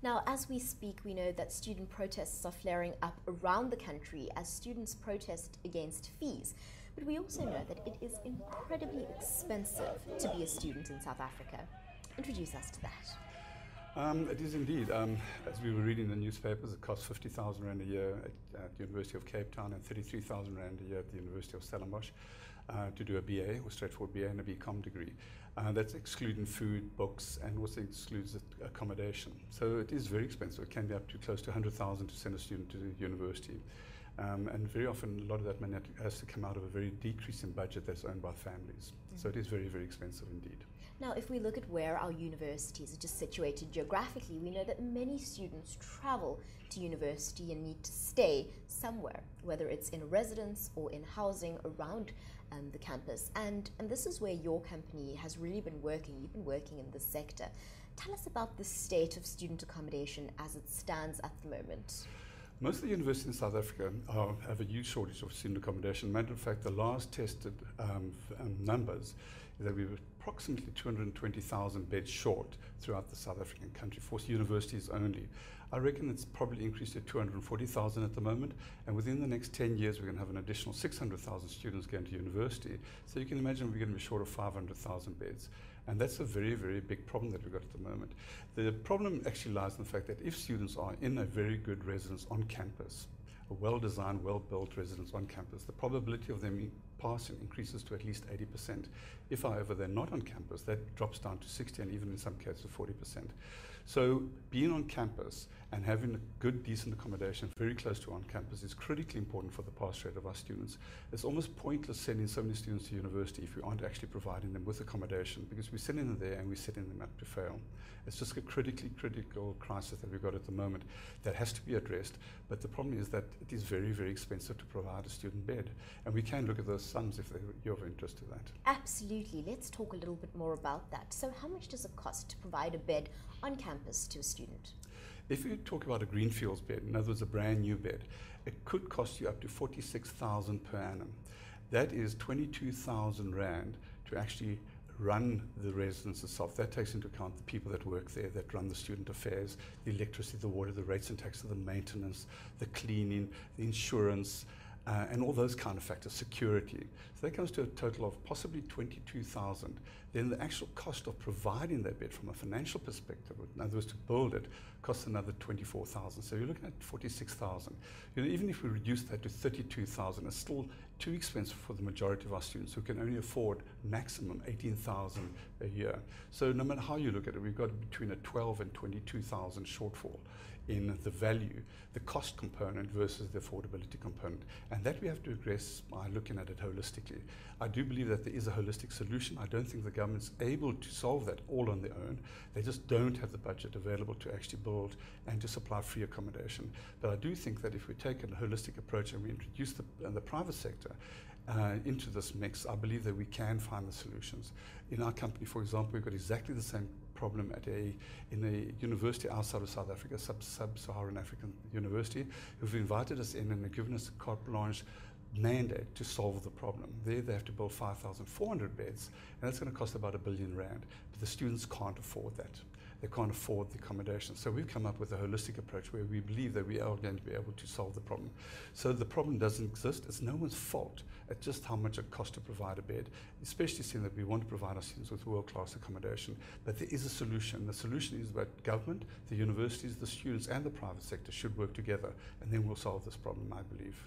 Now, as we speak, we know that student protests are flaring up around the country as students protest against fees. But we also know that it is incredibly expensive to be a student in South Africa. Introduce us to that. It is indeed. As we were reading the newspapers, it costs 50,000 Rand a year at the University of Cape Town and 33,000 Rand a year at the University of Stellenbosch to do a BA, or straightforward BA, and a BCom degree. That's excluding food, books, and also excludes accommodation. So it is very expensive. It can be up to close to 100,000 to send a student to university. And very often, a lot of that money has to come out of a very decreasing budget that's owned by families. So it is very, very expensive indeed. Now, if we look at where our universities are just situated geographically, we know that many students travel to university and need to stay somewhere, whether it's in a residence or in housing around the campus. And this is where your company has really been working. You've been working in this sector. Tell us about the state of student accommodation as it stands at the moment. Most of the universities in South Africa have a huge shortage of student accommodation. Matter of fact, the last tested numbers is that we were approximately 220,000 beds short throughout the South African country for universities only. I reckon it's probably increased to 240,000 at the moment, and within the next 10 years we're going to have an additional 600,000 students going to university. So you can imagine we're going to be short of 500,000 beds. And that's a very, very big problem that we've got at the moment. The problem actually lies in the fact that if students are in a very good residence on campus, a well-designed, well-built residence on campus, the probability of them passing increases to at least 80%. If, however, they're not on campus, that drops down to 60% and even in some cases 40%. So being on campus and having a good, decent accommodation very close to on campus is critically important for the pass rate of our students. It's almost pointless sending so many students to university if we aren't actually providing them with accommodation, because we're sending them there and we're setting them up to fail. It's just a critical crisis that we've got at the moment that has to be addressed. But the problem is that it is very, very expensive to provide a student bed. And we can look at those sums if you're of interest to that. Absolutely. Let's talk a little bit more about that. So how much does it cost to provide a bed on campus to a student? If you talk about a greenfields bed, in other words, a brand new bed, it could cost you up to 46,000 per annum. That is 22,000 Rand to actually run the residence itself. That takes into account the people that work there, that run the student affairs, the electricity, the water, the rates and taxes, the maintenance, the cleaning, the insurance, and all those kind of factors, security. So that comes to a total of possibly 22,000. Then the actual cost of providing that bed from a financial perspective, in other words, to build it, costs another 24,000. So you're looking at 46,000. You know, even if we reduce that to 32,000, it's still too expensive for the majority of our students who can only afford maximum 18,000 a year. So no matter how you look at it, we've got between a 12 and 22,000 shortfall in the value, the cost component versus the affordability component. And that we have to address by looking at it holistically. I do believe that there is a holistic solution. I don't think the government's able to solve that all on their own. They just don't have the budget available to actually build and to supply free accommodation. But I do think that if we take a holistic approach and we introduce the private sector into this mix, I believe that we can find the solutions. In our company, for example, we've got exactly the same problem in a university outside of South Africa, sub-Saharan African university, who've invited us in and have given us a carte blanche mandate to solve the problem. There they have to build 5,400 beds, and that's going to cost about R1 billion. But the students can't afford that. They can't afford the accommodation. So we've come up with a holistic approach where we believe that we are going to be able to solve the problem. So the problem doesn't exist. It's no one's fault at just how much it costs to provide a bed, especially seeing that we want to provide our students with world-class accommodation. But there is a solution. The solution is that government, the universities, the students, and the private sector should work together, and then we'll solve this problem, I believe.